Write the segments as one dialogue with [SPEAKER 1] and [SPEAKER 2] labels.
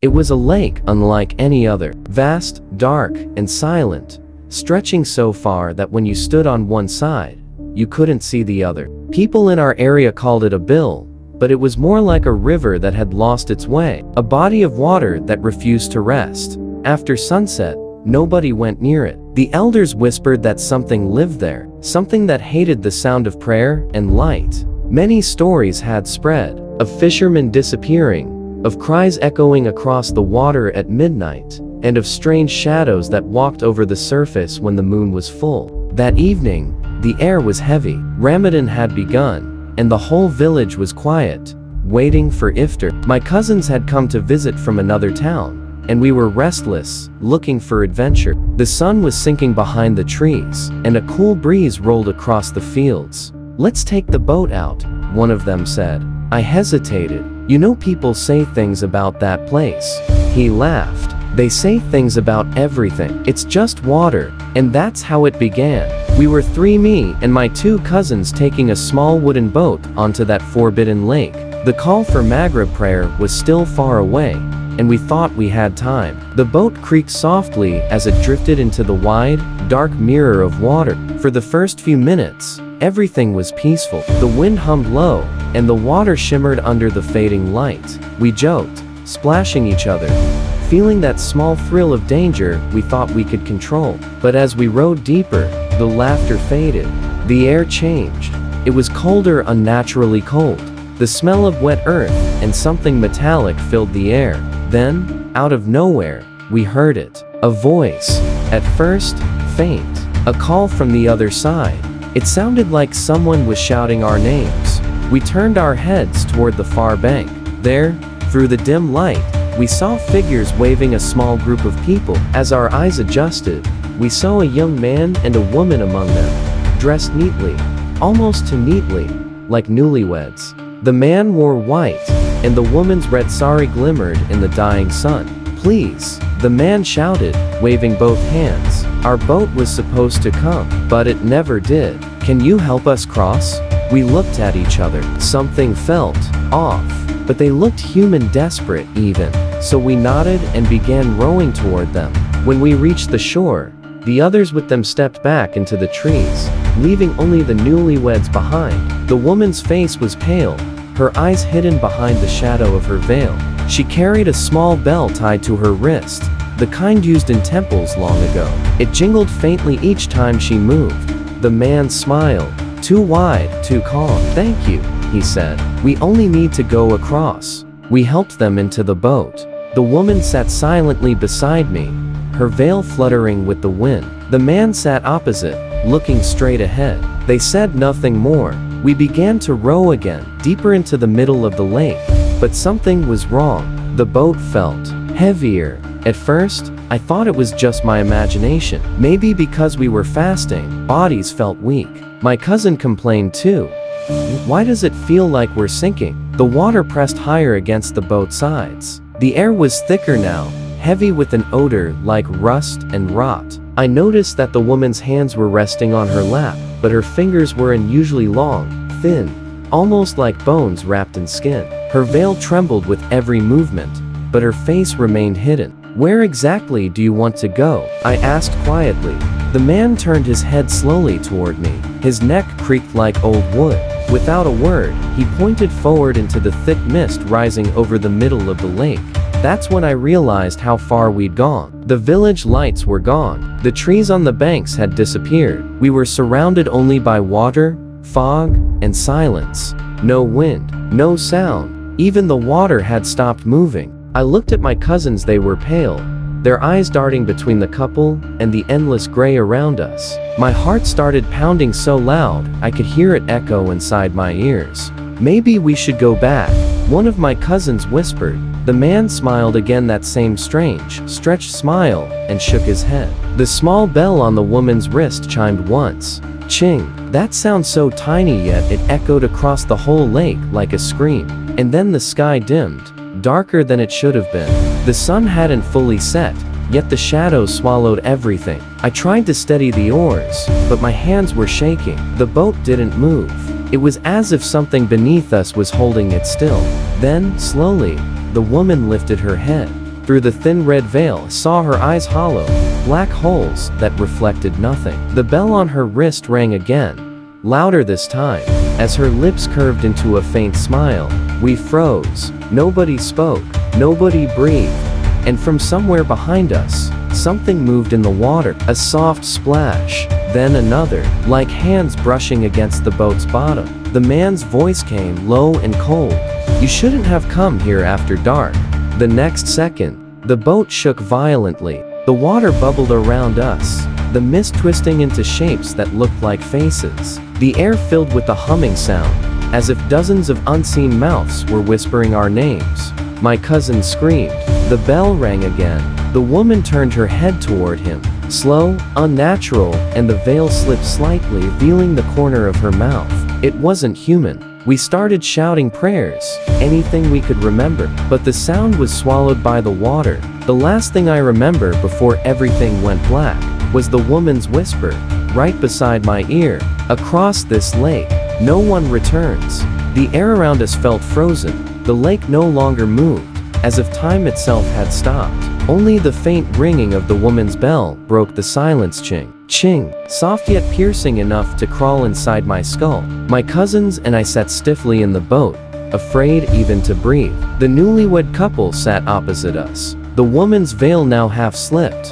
[SPEAKER 1] It was a lake unlike any other, vast, dark, and silent, stretching so far that when you stood on one side, you couldn't see the other. People in our area called it a bill, but it was more like a river that had lost its way, a body of water that refused to rest. After sunset, nobody went near it. The elders whispered that something lived there, something that hated the sound of prayer and light. Many stories had spread, of fishermen disappearing, of cries echoing across the water at midnight, and of strange shadows that walked over the surface when the moon was full. That evening, the air was heavy. Ramadan had begun, and the whole village was quiet, waiting for iftar. My cousins had come to visit from another town, and we were restless, looking for adventure. The sun was sinking behind the trees, and a cool breeze rolled across the fields. "Let's take the boat out," one of them said. I hesitated. "You know, people say things about that place." He laughed. "They say things about everything. It's just water." And that's how it began. We were three, me and my two cousins, taking a small wooden boat onto that forbidden lake. The call for Maghrib prayer was still far away, and we thought we had time. The boat creaked softly as it drifted into the wide, dark mirror of water. For the first few minutes, everything was peaceful. The wind hummed low, and the water shimmered under the fading light. We joked, splashing each other, feeling that small thrill of danger we thought we could control. But as we rowed deeper, the laughter faded. The air changed. It was colder, unnaturally cold. The smell of wet earth and something metallic filled the air. Then, out of nowhere, we heard it. A voice. At first, faint. A call from the other side. It sounded like someone was shouting our names. We turned our heads toward the far bank. There, through the dim light, we saw figures waving, a small group of people. As our eyes adjusted, we saw a young man and a woman among them, dressed neatly, almost too neatly, like newlyweds. The man wore white, and the woman's red sari glimmered in the dying sun. "Please," the man shouted, waving both hands. "Our boat was supposed to come, but it never did. Can you help us cross?" We looked at each other. Something felt off, but they looked human, desperate even. So we nodded and began rowing toward them. When we reached the shore, the others with them stepped back into the trees, leaving only the newlyweds behind. The woman's face was pale, her eyes hidden behind the shadow of her veil. She carried a small bell tied to her wrist, the kind used in temples long ago. It jingled faintly each time she moved. The man smiled. "Too wide, too calm." "Thank you," he said. "We only need to go across." We helped them into the boat. The woman sat silently beside me, her veil fluttering with the wind. The man sat opposite, looking straight ahead. They said nothing more. We began to row again, deeper into the middle of the lake. But something was wrong. The boat felt heavier. At first, I thought it was just my imagination. Maybe because we were fasting, bodies felt weak. My cousin complained too. "Why does it feel like we're sinking?" The water pressed higher against the boat sides. The air was thicker now, heavy with an odor like rust and rot. I noticed that the woman's hands were resting on her lap, but her fingers were unusually long, thin, almost like bones wrapped in skin. Her veil trembled with every movement, but her face remained hidden. "Where exactly do you want to go?" I asked quietly. The man turned his head slowly toward me. His neck creaked like old wood. Without a word, he pointed forward into the thick mist rising over the middle of the lake. That's when I realized how far we'd gone. The village lights were gone. The trees on the banks had disappeared. We were surrounded only by water, fog, and silence. No wind, no sound. Even the water had stopped moving. I looked at my cousins. They were pale, their eyes darting between the couple and the endless gray around us. My heart started pounding so loud I could hear it echo inside my ears. "Maybe we should go back," one of my cousins whispered. The man smiled again, that same strange, stretched smile, and shook his head. The small bell on the woman's wrist chimed once. Ching. That sound so tiny, yet it echoed across the whole lake like a scream. And then the sky dimmed, darker than it should have been. The sun hadn't fully set, yet the shadows swallowed everything. I tried to steady the oars, but my hands were shaking. The boat didn't move. It was as if something beneath us was holding it still. Then, slowly, the woman lifted her head. Through the thin red veil, I saw her eyes hollow, black holes that reflected nothing. The bell on her wrist rang again, louder this time. As her lips curved into a faint smile, we froze. Nobody spoke, nobody breathed. And from somewhere behind us, something moved in the water, a soft splash, then another, like hands brushing against the boat's bottom. The man's voice came low and cold. "You shouldn't have come here after dark." The next second, the boat shook violently. The water bubbled around us, the mist twisting into shapes that looked like faces. The air filled with a humming sound, as if dozens of unseen mouths were whispering our names. My cousin screamed. The bell rang again. The woman turned her head toward him, slow, unnatural, and the veil slipped slightly, revealing the corner of her mouth. It wasn't human. We started shouting prayers, anything we could remember, but the sound was swallowed by the water. The last thing I remember before everything went black was the woman's whisper, right beside my ear. "Across this lake, no one returns." The air around us felt frozen. The lake no longer moved, as if time itself had stopped. Only the faint ringing of the woman's bell broke the silence. Ching, ching, soft yet piercing enough to crawl inside my skull. My cousins and I sat stiffly in the boat, afraid even to breathe. The newlywed couple sat opposite us. The woman's veil now half slipped,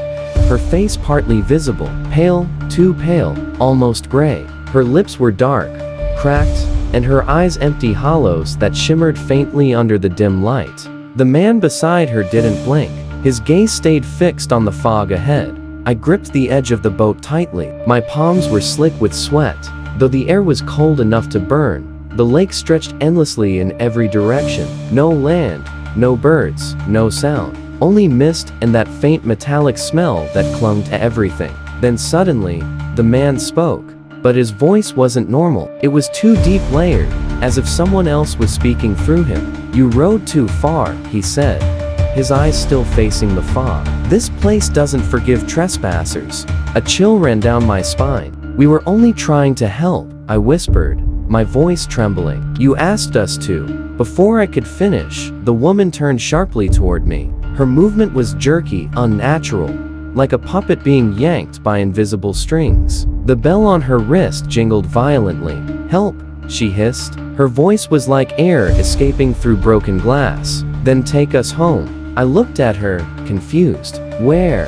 [SPEAKER 1] her face partly visible, pale, too pale, almost gray. Her lips were dark, cracked, and her eyes empty hollows that shimmered faintly under the dim light. The man beside her didn't blink. His gaze stayed fixed on the fog ahead. I gripped the edge of the boat tightly. My palms were slick with sweat. Though the air was cold enough to burn, the lake stretched endlessly in every direction. No land, no birds, no sound. Only mist and that faint metallic smell that clung to everything. Then suddenly, the man spoke. But his voice wasn't normal. It was too deep layered, as if someone else was speaking through him. "You rode too far," he said, his eyes still facing the fog. "This place doesn't forgive trespassers." A chill ran down my spine. "We were only trying to help," I whispered, my voice trembling. "You asked us to." Before I could finish, the woman turned sharply toward me. Her movement was jerky, unnatural, like a puppet being yanked by invisible strings. The bell on her wrist jingled violently. "Help," she hissed. Her voice was like air escaping through broken glass. "Then take us home." I looked at her, confused. Where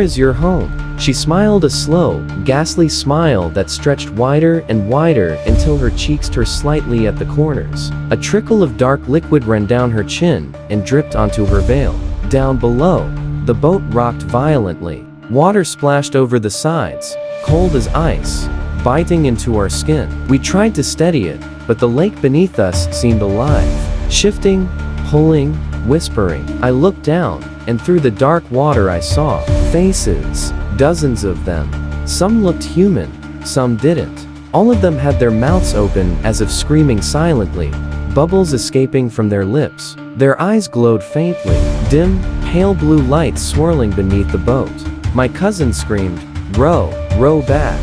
[SPEAKER 1] is your home?" She smiled a slow, ghastly smile that stretched wider and wider until her cheeks turned slightly at the corners. A trickle of dark liquid ran down her chin and dripped onto her veil. Down below, the boat rocked violently. Water splashed over the sides, cold as ice, biting into our skin. We tried to steady it, but the lake beneath us seemed alive, shifting, pulling, whispering. I looked down, and through the dark water I saw faces, dozens of them. Some looked human, some didn't. All of them had their mouths open as if screaming silently, bubbles escaping from their lips. Their eyes glowed faintly, dim, pale blue lights swirling beneath the boat. My cousin screamed, "Row, row back."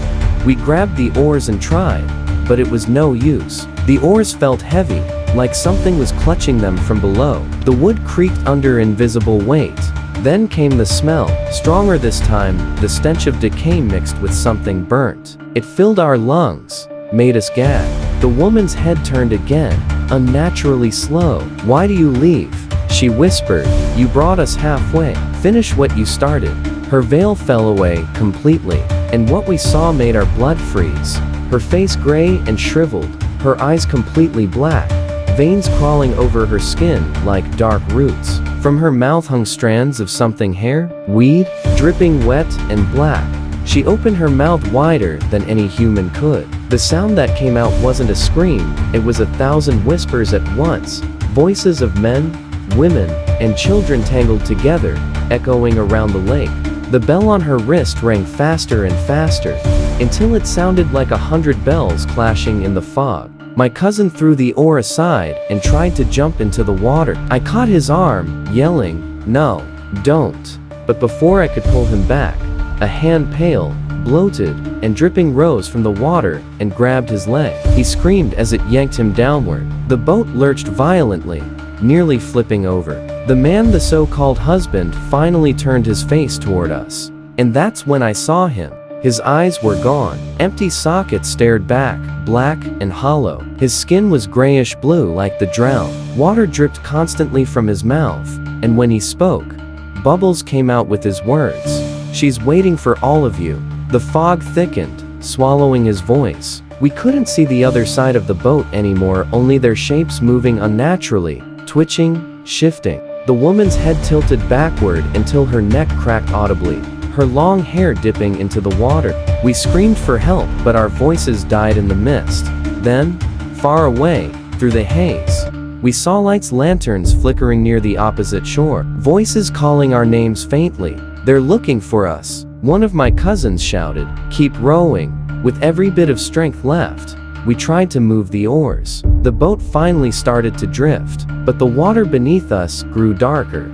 [SPEAKER 1] We grabbed the oars and tried, but it was no use. The oars felt heavy, like something was clutching them from below. The wood creaked under invisible weight. Then came the smell, stronger this time, the stench of decay mixed with something burnt. It filled our lungs, made us gag. The woman's head turned again, unnaturally slow. "Why do you leave?" she whispered. "You brought us halfway. Finish what you started." Her veil fell away completely, and what we saw made our blood freeze. Her face gray and shriveled, her eyes completely black, veins crawling over her skin like dark roots. From her mouth hung strands of something hair, weed, dripping wet and black. She opened her mouth wider than any human could. The sound that came out wasn't a scream, it was 1,000 whispers at once, voices of men, women, and children tangled together, echoing around the lake. The bell on her wrist rang faster and faster, until it sounded like 100 bells clashing in the fog. My cousin threw the oar aside and tried to jump into the water. I caught his arm, yelling, "No, don't." But before I could pull him back, a hand pale, bloated, and dripping rose from the water and grabbed his leg. He screamed as it yanked him downward. The boat lurched violently, nearly flipping over. The man, the so-called husband, finally turned his face toward us. And that's when I saw him. His eyes were gone. Empty sockets stared back, black and hollow. His skin was grayish blue like the drowned. Water dripped constantly from his mouth, and when he spoke, bubbles came out with his words. "She's waiting for all of you." The fog thickened, swallowing his voice. We couldn't see the other side of the boat anymore, only their shapes moving unnaturally, twitching, shifting. The woman's head tilted backward until her neck cracked audibly, her long hair dipping into the water. We screamed for help, but our voices died in the mist. Then, far away, through the haze, we saw lights, lanterns flickering near the opposite shore. Voices calling our names faintly. "They're looking for us," one of my cousins shouted. "Keep rowing." With every bit of strength left, we tried to move the oars. The boat finally started to drift, but the water beneath us grew darker,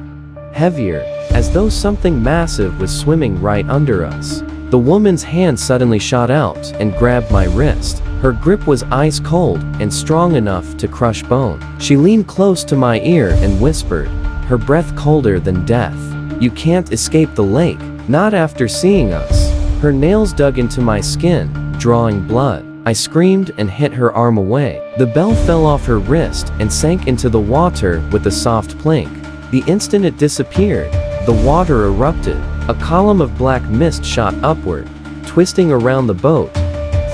[SPEAKER 1] heavier, as though something massive was swimming right under us. The woman's hand suddenly shot out and grabbed my wrist. Her grip was ice cold and strong enough to crush bone. She leaned close to my ear and whispered, her breath colder than death, "You can't escape the lake, not after seeing us." Her nails dug into my skin, drawing blood. I screamed and hit her arm away. The bell fell off her wrist and sank into the water with a soft plink. The instant it disappeared, the water erupted. A column of black mist shot upward, twisting around the boat,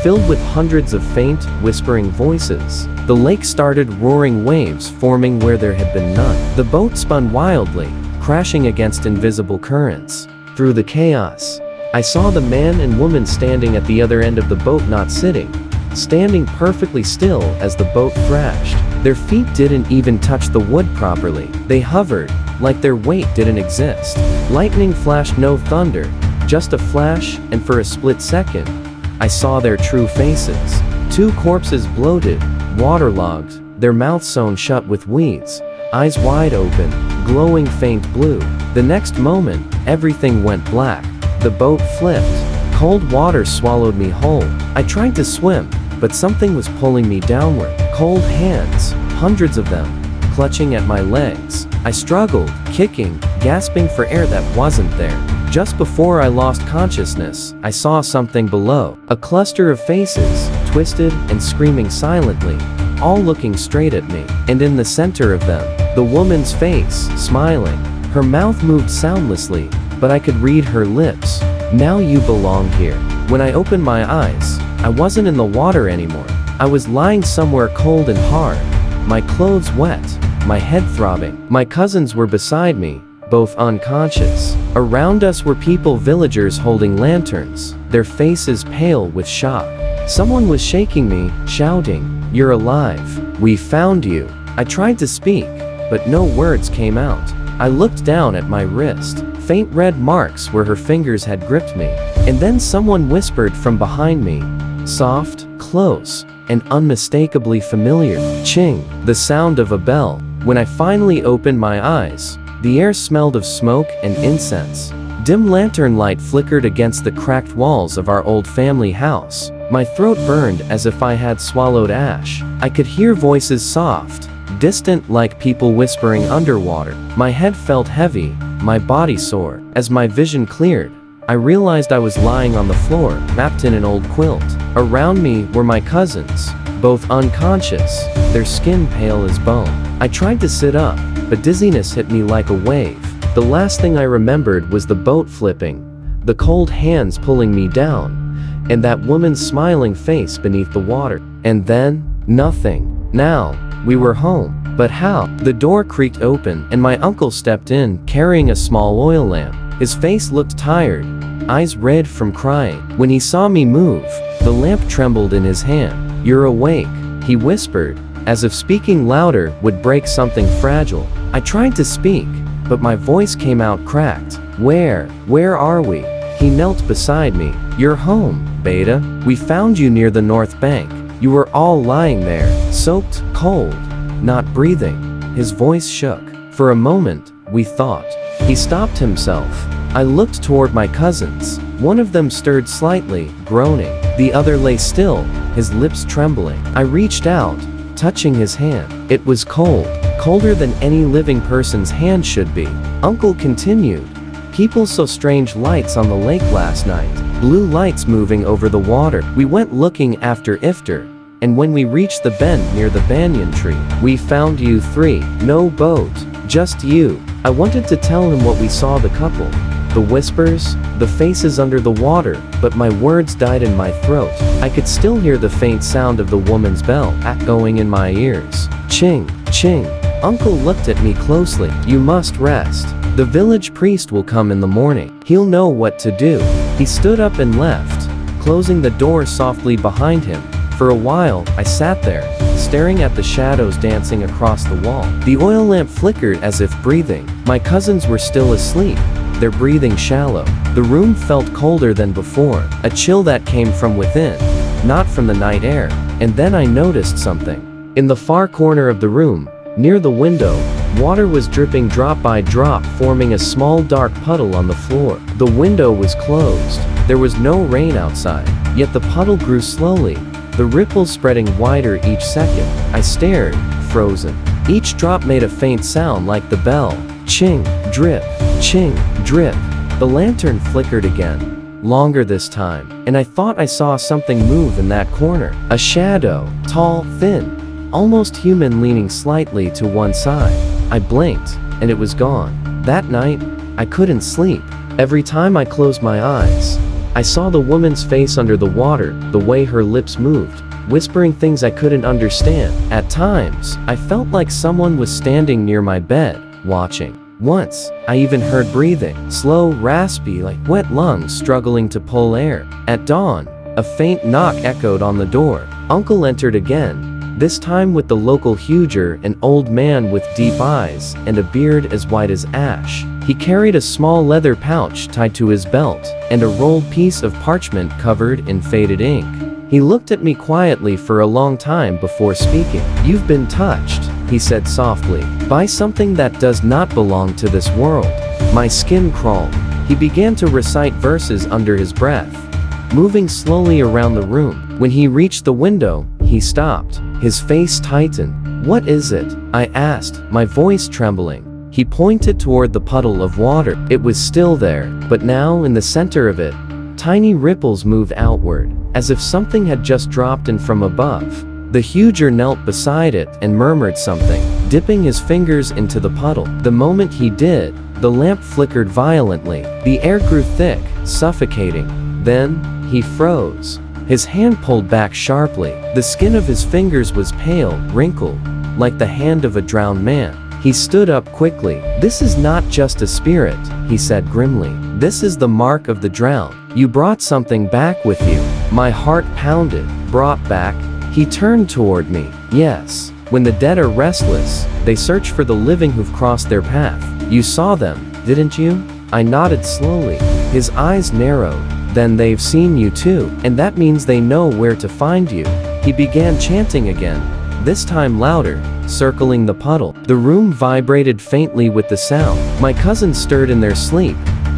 [SPEAKER 1] filled with hundreds of faint, whispering voices. The lake started roaring, waves forming where there had been none. The boat spun wildly, crashing against invisible currents. Through the chaos, I saw the man and woman standing at the other end of the boat, not sitting, standing perfectly still as the boat thrashed. Their feet didn't even touch the wood properly. They hovered, like their weight didn't exist. Lightning flashed, no thunder, just a flash, and for a split second, I saw their true faces. Two corpses, bloated, waterlogged, their mouths sewn shut with weeds, eyes wide open, glowing faint blue. The next moment, everything went black. The boat flipped. Cold water swallowed me whole. I tried to swim, but something was pulling me downward. Cold hands, hundreds of them, clutching at my legs. I struggled, kicking, gasping for air that wasn't there. Just before I lost consciousness, I saw something below. A cluster of faces, twisted and screaming silently, all looking straight at me. And in the center of them, the woman's face, smiling. Her mouth moved soundlessly, but I could read her lips. "Now you belong here." When I opened my eyes, I wasn't in the water anymore. I was lying somewhere cold and hard, my clothes wet, my head throbbing. My cousins were beside me, both unconscious. Around us were people, villagers holding lanterns, their faces pale with shock. Someone was shaking me, shouting, "You're alive. We found you." I tried to speak, but no words came out. I looked down at my wrist, faint red marks where her fingers had gripped me. And then someone whispered from behind me, soft, close, and unmistakably familiar. Ching, the sound of a bell. When I finally opened my eyes, the air smelled of smoke and incense. Dim lantern light flickered against the cracked walls of our old family house. My throat burned as if I had swallowed ash. I could hear voices, soft, distant, like people whispering underwater. My head felt heavy, my body sore. As my vision cleared, I realized I was lying on the floor, wrapped in an old quilt. Around me were my cousins, both unconscious, their skin pale as bone. I tried to sit up, but dizziness hit me like a wave. The last thing I remembered was the boat flipping, the cold hands pulling me down, and that woman's smiling face beneath the water. And then, nothing. Now, we were home. But how? The door creaked open, and my uncle stepped in, carrying a small oil lamp. His face looked tired, eyes red from crying. When he saw me move, the lamp trembled in his hand. "You're awake," he whispered, as if speaking louder would break something fragile. I tried to speak, but my voice came out cracked. Where are we?" He knelt beside me. "You're home, Beta. We found you near the north bank. You were all lying there, soaked, cold, not breathing." His voice shook. For a moment, we thought. He stopped himself. I looked toward my cousins. One of them stirred slightly, groaning. The other lay still, his lips trembling. I reached out, touching his hand. It was cold, colder than any living person's hand should be. Uncle continued. People saw strange lights on the lake last night, blue lights moving over the water. We went looking after Iftar, and when we reached the bend near the banyan tree, we found you three. No boat, just you. I wanted to tell him what we saw, the couple, the whispers, the faces under the water, but my words died in my throat. I could still hear the faint sound of the woman's bell echoing in my ears. Ching, ching. Uncle looked at me closely. You must rest. The village priest will come in the morning. He'll know what to do. He stood up and left, closing the door softly behind him. For a while, I sat there, staring at the shadows dancing across the wall. The oil lamp flickered as if breathing. My cousins were still asleep, their breathing shallow. The room felt colder than before, a chill that came from within, not from the night air. And then I noticed something. In the far corner of the room, near the window, water was dripping drop by drop, forming a small dark puddle on the floor. The window was closed. There was no rain outside, yet the puddle grew slowly, the ripples spreading wider each second. I stared, frozen. Each drop made a faint sound like the bell. Ching, drip, ching, drip. The lantern flickered again, longer this time, and I thought I saw something move in that corner. A shadow, tall, thin, almost human, leaning slightly to one side. I blinked, and it was gone. That night, I couldn't sleep. Every time I closed my eyes, I saw the woman's face under the water, the way her lips moved, whispering things I couldn't understand. At times, I felt like someone was standing near my bed, watching. Once, I even heard breathing, slow, raspy, like wet lungs struggling to pull air. At dawn, a faint knock echoed on the door. Uncle entered again, this time with the local huger, an old man with deep eyes and a beard as white as ash. He carried a small leather pouch tied to his belt, and a rolled piece of parchment covered in faded ink. He looked at me quietly for a long time before speaking. You've been touched, he said softly, by something that does not belong to this world. My skin crawled. He began to recite verses under his breath, moving slowly around the room. When he reached the window, he stopped. His face tightened. What is it? I asked, my voice trembling. He pointed toward the puddle of water. It was still there, but now in the center of it, tiny ripples moved outward, as if something had just dropped in from above. The huger knelt beside it and murmured something, dipping his fingers into the puddle. The moment he did, the lamp flickered violently. The air grew thick, suffocating. Then, he froze. His hand pulled back sharply. The skin of his fingers was pale, wrinkled, like the hand of a drowned man. He stood up quickly. This is not just a spirit, he said grimly. This is the mark of the drowned. You brought something back with you. My heart pounded. Brought back? He turned toward me. Yes. When the dead are restless, they search for the living who've crossed their path. You saw them, didn't you? I nodded slowly. His eyes narrowed. Then they've seen you too, and that means they know where to find you. He began chanting again, this time louder, circling the puddle. The room vibrated faintly with the sound. My cousins stirred in their sleep,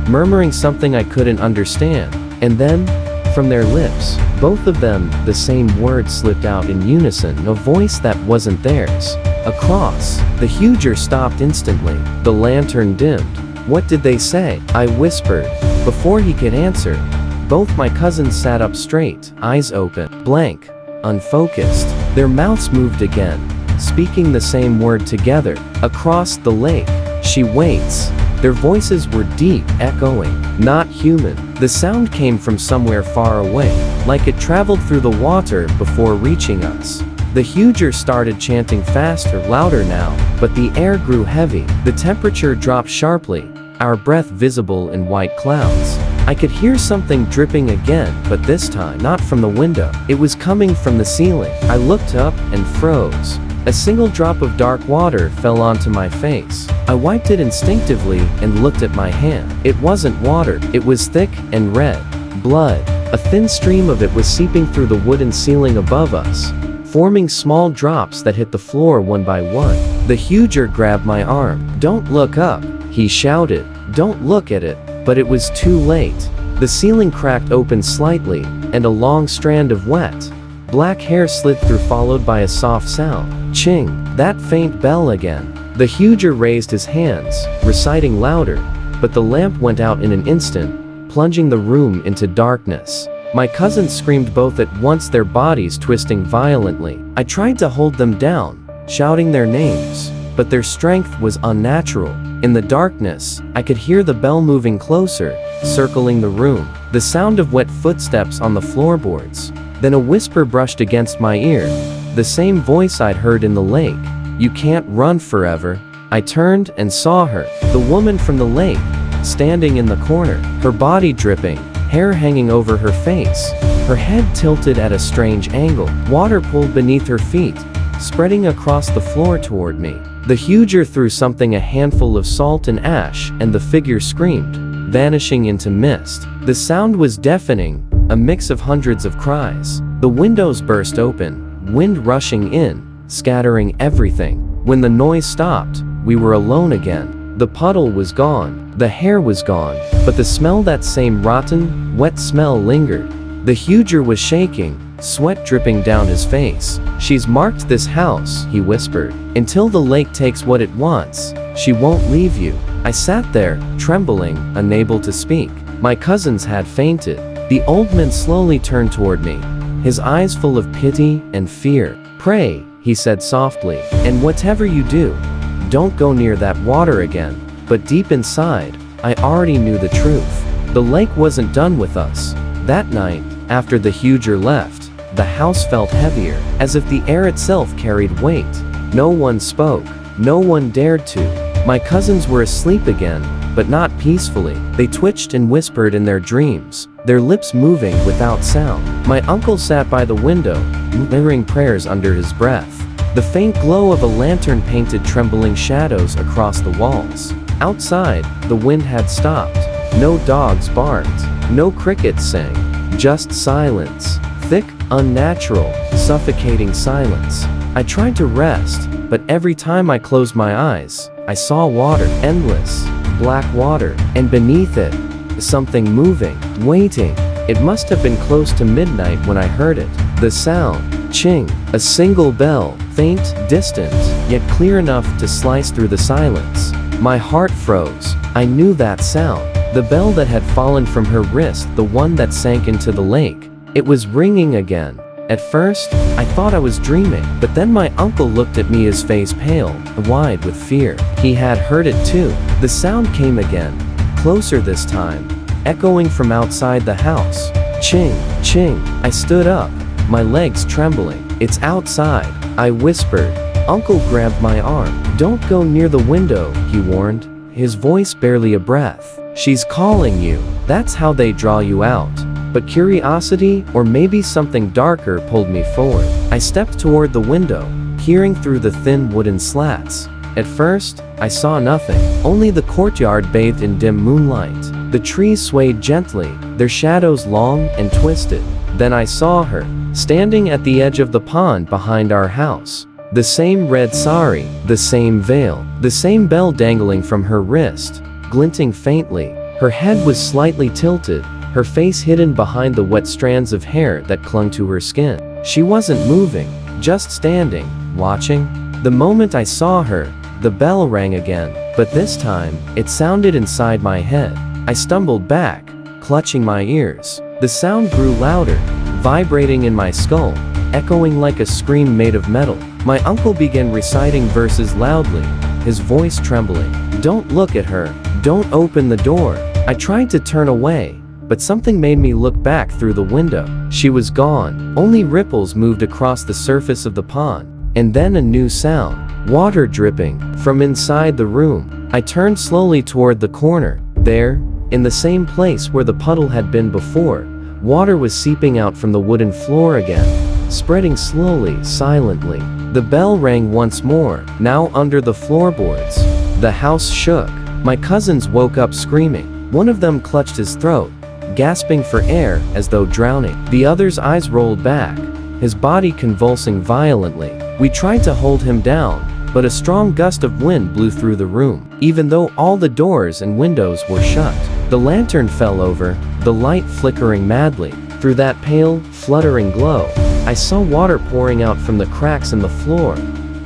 [SPEAKER 1] murmuring something I couldn't understand. And then, from their lips, both of them, the same words slipped out in unison, a voice that wasn't theirs. Across, the huger stopped instantly. The lantern dimmed. What did they say? I whispered. Before he could answer, both my cousins sat up straight, eyes open, blank, unfocused. Their mouths moved again, speaking the same word together. Across the lake, she waits. Their voices were deep, echoing, not human. The sound came from somewhere far away, like it traveled through the water before reaching us. The huger started chanting faster, louder now, but the air grew heavy. The temperature dropped sharply, our breath visible in white clouds. I could hear something dripping again, but this time not from the window. It was coming from the ceiling. I looked up and froze. A single drop of dark water fell onto my face. I wiped it instinctively and looked at my hand. It wasn't water. It was thick and red. Blood. A thin stream of it was seeping through the wooden ceiling above us, forming small drops that hit the floor one by one. The huger grabbed my arm. Don't look up, he shouted. Don't look at it. But it was too late. The ceiling cracked open slightly, and a long strand of wet, black hair slid through, followed by a soft sound. Ching, that faint bell again. The huger raised his hands, reciting louder, but the lamp went out in an instant, plunging the room into darkness. My cousins screamed both at once, their bodies twisting violently. I tried to hold them down, shouting their names, but their strength was unnatural. In the darkness, I could hear the bell moving closer, circling the room. The sound of wet footsteps on the floorboards. Then a whisper brushed against my ear, the same voice I'd heard in the lake. "You can't run forever." I turned and saw her, the woman from the lake, standing in the corner, her body dripping, hair hanging over her face, her head tilted at a strange angle, water pooled beneath her feet, spreading across the floor toward me. The huger threw something, a handful of salt and ash, and the figure screamed, vanishing into mist. The sound was deafening, a mix of hundreds of cries. The windows burst open, wind rushing in, scattering everything. When the noise stopped, we were alone again. The puddle was gone, the hair was gone, but the smell, that same rotten, wet smell, lingered. The huger was shaking, sweat dripping down his face. "She's marked this house," he whispered. "Until the lake takes what it wants, she won't leave you." I sat there, trembling, unable to speak. My cousins had fainted. The old man slowly turned toward me, his eyes full of pity and fear. "Pray," he said softly, "and whatever you do, don't go near that water again." But deep inside, I already knew the truth. The lake wasn't done with us. That night, after the huger left, the house felt heavier, as if the air itself carried weight. No one spoke. No one dared to. My cousins were asleep again, but not peacefully. They twitched and whispered in their dreams, their lips moving without sound. My uncle sat by the window, muttering prayers under his breath. The faint glow of a lantern painted trembling shadows across the walls. Outside, the wind had stopped. No dogs barked. No crickets sang. Just silence. Thick, unnatural, suffocating silence. I tried to rest, but every time I closed my eyes, I saw water, endless, black water, and beneath it, something moving, waiting. It must have been close to midnight when I heard it. The sound, ching, a single bell, faint, distant, yet clear enough to slice through the silence. My heart froze. I knew that sound. The bell that had fallen from her wrist, the one that sank into the lake. It was ringing again. At first, I thought I was dreaming, but then my uncle looked at me, his face pale, wide with fear. He had heard it too. The sound came again, closer this time, echoing from outside the house. Ching, ching. I stood up, my legs trembling. "It's outside," I whispered. Uncle grabbed my arm. "Don't go near the window," he warned, his voice barely a breath. "She's calling you. That's how they draw you out." But curiosity, or maybe something darker, pulled me forward. I stepped toward the window, peering through the thin wooden slats. At first, I saw nothing, only the courtyard bathed in dim moonlight. The trees swayed gently, their shadows long and twisted. Then I saw her, standing at the edge of the pond behind our house. The same red sari, the same veil, the same bell dangling from her wrist, glinting faintly. Her head was slightly tilted, her face hidden behind the wet strands of hair that clung to her skin. She wasn't moving, just standing, watching. The moment I saw her, the bell rang again, but this time, it sounded inside my head. I stumbled back, clutching my ears. The sound grew louder, vibrating in my skull, echoing like a scream made of metal. My uncle began reciting verses loudly, his voice trembling. "Don't look at her. Don't open the door." I tried to turn away, but something made me look back through the window. She was gone. Only ripples moved across the surface of the pond. And then a new sound. Water dripping from inside the room. I turned slowly toward the corner. There, in the same place where the puddle had been before, water was seeping out from the wooden floor again, spreading slowly, silently. The bell rang once more, now under the floorboards. The house shook. My cousins woke up screaming. One of them clutched his throat, gasping for air as though drowning. The other's eyes rolled back, his body convulsing violently. We tried to hold him down, but a strong gust of wind blew through the room. Even though all the doors and windows were shut, the lantern fell over, the light flickering madly. Through that pale, fluttering glow, I saw water pouring out from the cracks in the floor,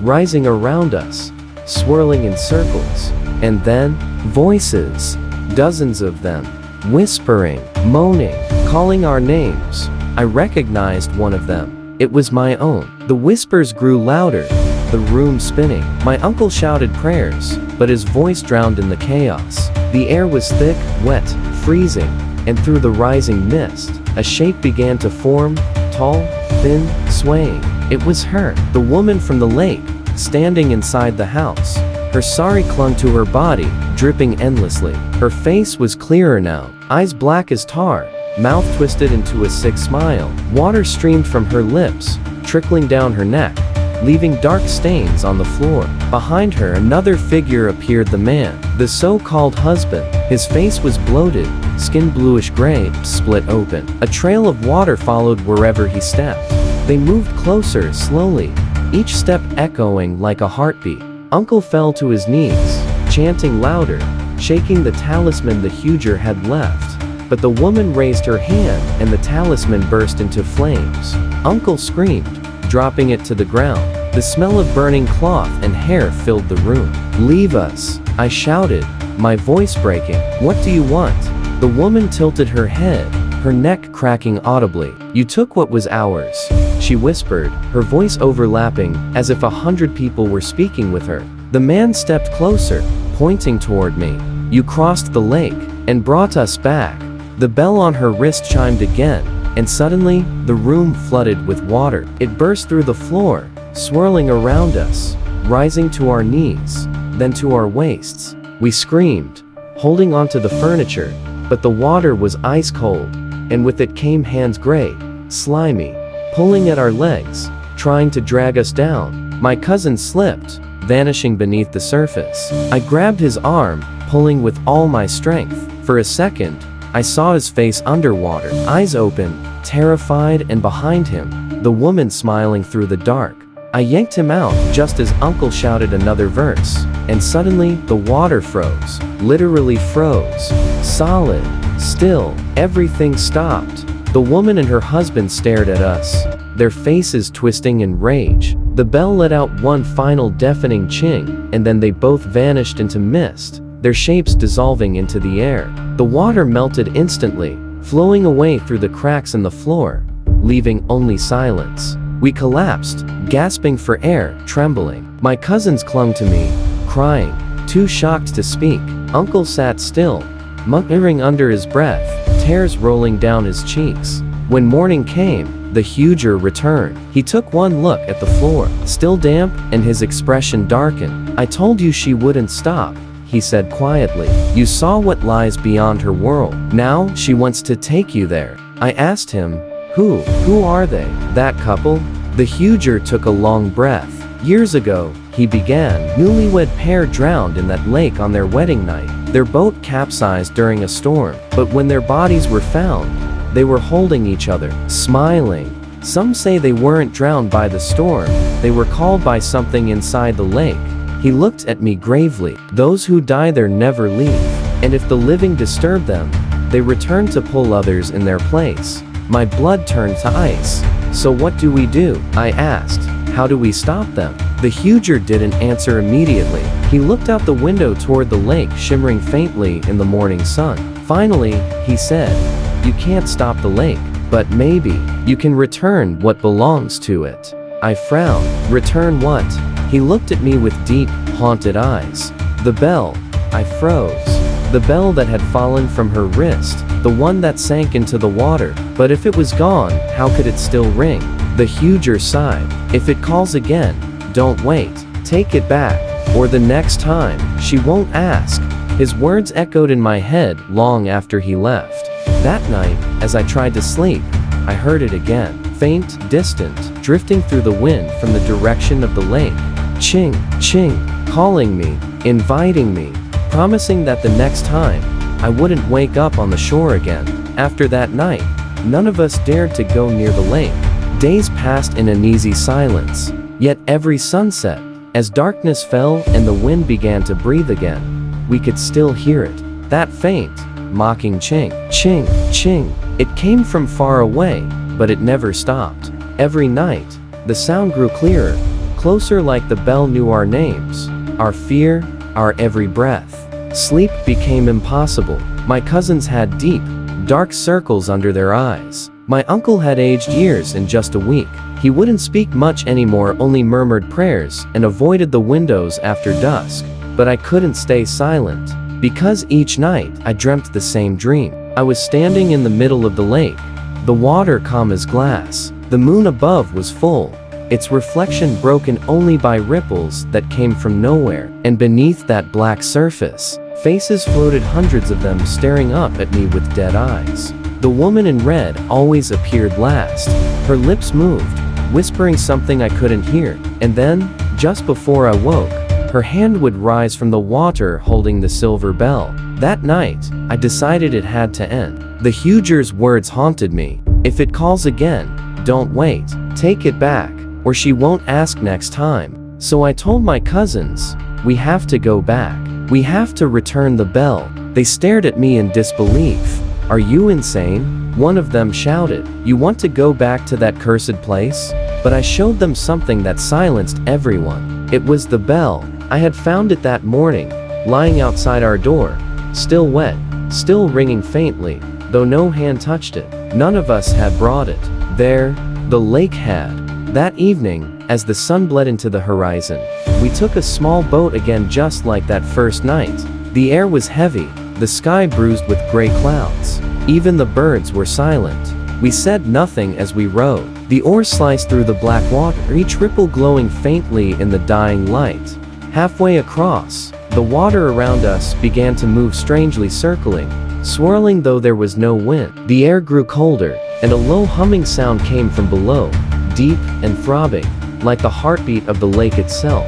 [SPEAKER 1] rising around us, swirling in circles. And then, voices. Dozens of them. Whispering, moaning, calling our names. I recognized one of them. It was my own. The whispers grew louder, the room spinning. My uncle shouted prayers, but his voice drowned in the chaos. The air was thick, wet, freezing, and through the rising mist, a shape began to form, tall, thin, swaying. It was her, the woman from the lake, standing inside the house. Her sari clung to her body, dripping endlessly. Her face was clearer now, eyes black as tar, mouth twisted into a sick smile. Water streamed from her lips, trickling down her neck, leaving dark stains on the floor. Behind her, another figure appeared, the man, the so-called husband. His face was bloated, skin bluish-gray, split open. A trail of water followed wherever he stepped. They moved closer, slowly, each step echoing like a heartbeat. Uncle fell to his knees, chanting louder, shaking the talisman the Huger had left. But the woman raised her hand, and the talisman burst into flames. Uncle screamed, dropping it to the ground. The smell of burning cloth and hair filled the room. "Leave us," I shouted, my voice breaking. "What do you want?" The woman tilted her head, her neck cracking audibly. "You took what was ours," she whispered, her voice overlapping, as if 100 people were speaking with her. The man stepped closer, pointing toward me. "You crossed the lake, and brought us back." The bell on her wrist chimed again, and suddenly, the room flooded with water. It burst through the floor, swirling around us, rising to our knees, then to our waists. We screamed, holding onto the furniture, but the water was ice cold, and with it came hands gray, slimy, pulling at our legs, trying to drag us down. My cousin slipped, vanishing beneath the surface. I grabbed his arm, pulling with all my strength. For a second, I saw his face underwater, eyes open, terrified, and behind him, the woman smiling through the dark. I yanked him out just as Uncle shouted another verse, and suddenly, the water froze. Literally froze. Solid. Still. Everything stopped. The woman and her husband stared at us, their faces twisting in rage. The bell let out one final deafening ching, and then they both vanished into mist, their shapes dissolving into the air. The water melted instantly, flowing away through the cracks in the floor, leaving only silence. We collapsed, gasping for air, trembling. My cousins clung to me, crying, too shocked to speak. Uncle sat still, muttering under his breath, tears rolling down his cheeks. When morning came, the Huger returned. He took one look at the floor, still damp, and his expression darkened. "I told you she wouldn't stop," he said quietly. "You saw what lies beyond her world. Now, she wants to take you there." I asked him, Who are they? That couple? The Huger took a long breath. "Years ago," he began, "newlywed pair drowned in that lake on their wedding night. Their boat capsized during a storm, but when their bodies were found, they were holding each other, smiling. Some say they weren't drowned by the storm, they were called by something inside the lake." He looked at me gravely. "Those who die there never leave, and if the living disturb them, they return to pull others in their place." My blood turned to ice. "So what do we do?" I asked. "How do we stop them?" The Huger didn't answer immediately. He looked out the window toward the lake shimmering faintly in the morning sun. Finally, he said, "You can't stop the lake, but maybe you can return what belongs to it." I frowned. "Return what?" He looked at me with deep, haunted eyes. "The bell." I froze. The bell that had fallen from her wrist, the one that sank into the water. But if it was gone, how could it still ring? The Huger sighed. "If it calls again, don't wait. Take it back, or the next time, she won't ask." His words echoed in my head long after he left. That night, as I tried to sleep, I heard it again. Faint, distant, drifting through the wind from the direction of the lake. Ching, ching, calling me, inviting me, promising that the next time, I wouldn't wake up on the shore again. After that night, none of us dared to go near the lake. Days passed in uneasy silence. Yet every sunset, as darkness fell and the wind began to breathe again, we could still hear it. That faint, mocking ching, ching, ching. It came from far away, but it never stopped. Every night, the sound grew clearer, closer, like the bell knew our names, our fear, our every breath. Sleep became impossible. My cousins had deep, dark circles under their eyes. My uncle had aged years in just a week. He wouldn't speak much anymore, only murmured prayers and avoided the windows after dusk. But I couldn't stay silent, because each night I dreamt the same dream. I was standing in the middle of the lake, the water calm as glass. The moon above was full, its reflection broken only by ripples that came from nowhere. And beneath that black surface, faces floated, hundreds of them staring up at me with dead eyes. The woman in red always appeared last. Her lips moved, whispering something I couldn't hear. And then, just before I woke, her hand would rise from the water holding the silver bell. That night, I decided it had to end. The Huger's words haunted me. If it calls again, don't wait. Take it back, or she won't ask next time. So I told my cousins, we have to go back. We have to return the bell. They stared at me in disbelief. Are you insane? One of them shouted. You want to go back to that cursed place? But I showed them something that silenced everyone. It was the bell. I had found it that morning, lying outside our door, still wet, still ringing faintly, though no hand touched it. None of us had brought it. There, the lake had. That evening, as the sun bled into the horizon, we took a small boat again, just like that first night. The air was heavy, the sky bruised with gray clouds. Even the birds were silent. We said nothing as we rowed. The oars sliced through the black water, each ripple glowing faintly in the dying light. Halfway across, the water around us began to move strangely, circling, swirling though there was no wind. The air grew colder, and a low humming sound came from below, deep and throbbing, like the heartbeat of the lake itself.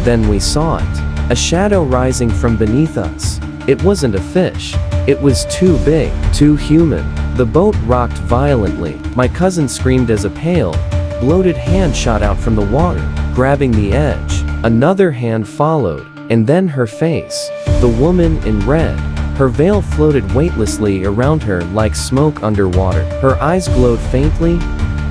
[SPEAKER 1] Then we saw it, a shadow rising from beneath us. It wasn't a fish. It was too big, too human. The boat rocked violently. My cousin screamed as a pale, bloated hand shot out from the water, grabbing the edge. Another hand followed, and then her face. The woman in red. Her veil floated weightlessly around her like smoke underwater. Her eyes glowed faintly,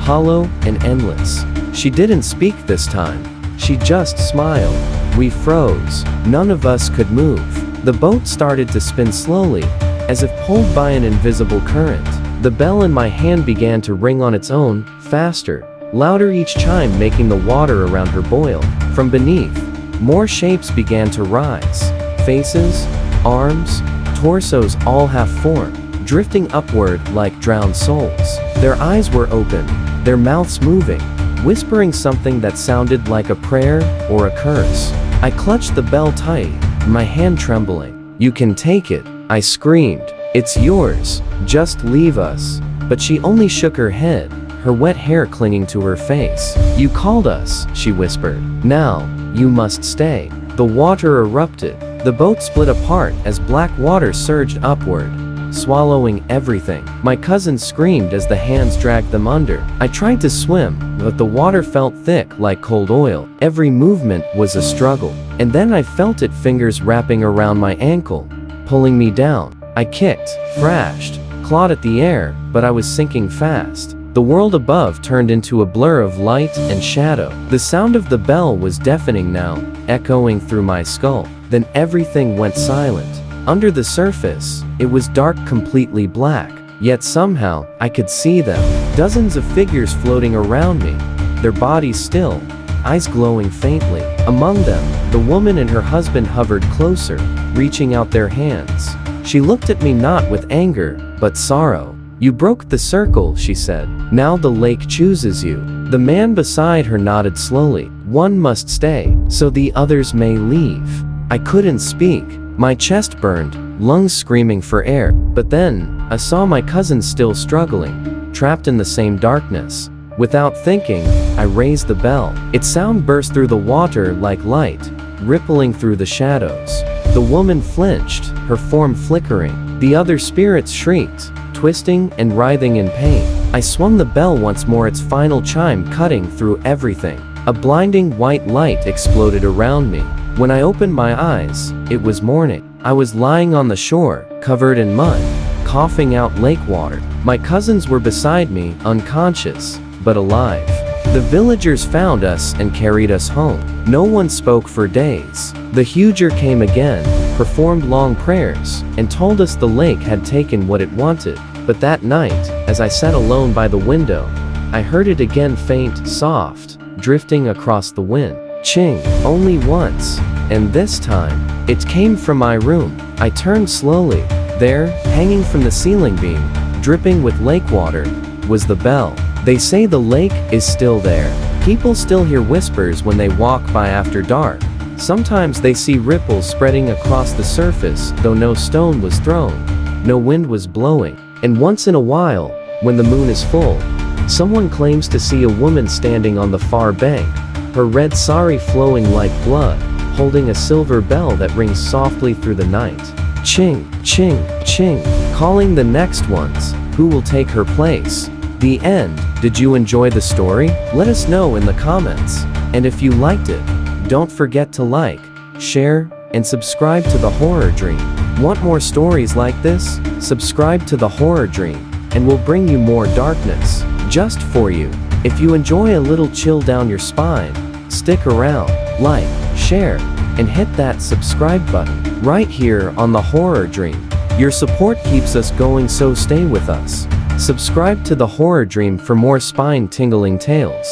[SPEAKER 1] hollow and endless. She didn't speak this time. She just smiled. We froze. None of us could move. The boat started to spin slowly, as if pulled by an invisible current. The bell in my hand began to ring on its own, faster, louder, each chime making the water around her boil. From beneath, more shapes began to rise. Faces, arms, torsos, all half-formed, drifting upward like drowned souls. Their eyes were open, their mouths moving, whispering something that sounded like a prayer or a curse. I clutched the bell tight, my hand trembling. You can take it, I screamed. It's yours, just leave us. But she only shook her head, her wet hair clinging to her face. You called us, she whispered. Now, you must stay. The water erupted. The boat split apart as black water surged upward, swallowing everything. My cousins screamed as the hands dragged them under. I tried to swim, but the water felt thick like cold oil. Every movement was a struggle. And then I felt it, fingers wrapping around my ankle, pulling me down. I kicked, thrashed, clawed at the air, but I was sinking fast. The world above turned into a blur of light and shadow. The sound of the bell was deafening now, echoing through my skull. Then everything went silent. Under the surface, it was dark, completely black. Yet somehow, I could see them. Dozens of figures floating around me, their bodies still, eyes glowing faintly. Among them, the woman and her husband hovered closer, reaching out their hands. She looked at me not with anger, but sorrow. You broke the circle, she said. Now the lake chooses you. The man beside her nodded slowly. One must stay, so the others may leave. I couldn't speak. My chest burned, lungs screaming for air. But then, I saw my cousin still struggling, trapped in the same darkness. Without thinking, I raised the bell. Its sound burst through the water like light, rippling through the shadows. The woman flinched, her form flickering. The other spirits shrieked, twisting and writhing in pain. I swung the bell once more, its final chime cutting through everything. A blinding white light exploded around me. When I opened my eyes, it was morning. I was lying on the shore, covered in mud, coughing out lake water. My cousins were beside me, unconscious, but alive. The villagers found us and carried us home. No one spoke for days. The huger came again, performed long prayers, and told us the lake had taken what it wanted. But that night, as I sat alone by the window, I heard it again, faint, soft, drifting across the wind. Ching, only once, and this time, it came from my room. I turned slowly. There, hanging from the ceiling beam, dripping with lake water, was the bell. They say the lake is still there. People still hear whispers when they walk by after dark. Sometimes they see ripples spreading across the surface, though no stone was thrown, no wind was blowing. And once in a while, when the moon is full, someone claims to see a woman standing on the far bank, her red sari flowing like blood, holding a silver bell that rings softly through the night. Ching, ching, ching, calling the next ones, who will take her place. The end. Did you enjoy the story? Let us know in the comments. And if you liked it, don't forget to like, share, and subscribe to The Horror Dream. Want more stories like this? Subscribe to The Horror Dream, and we'll bring you more darkness, just for you. If you enjoy a little chill down your spine, stick around, like, share, and hit that subscribe button, right here on The Horror Dream. Your support keeps us going, so stay with us. Subscribe to The Horror Dream for more spine-tingling tales.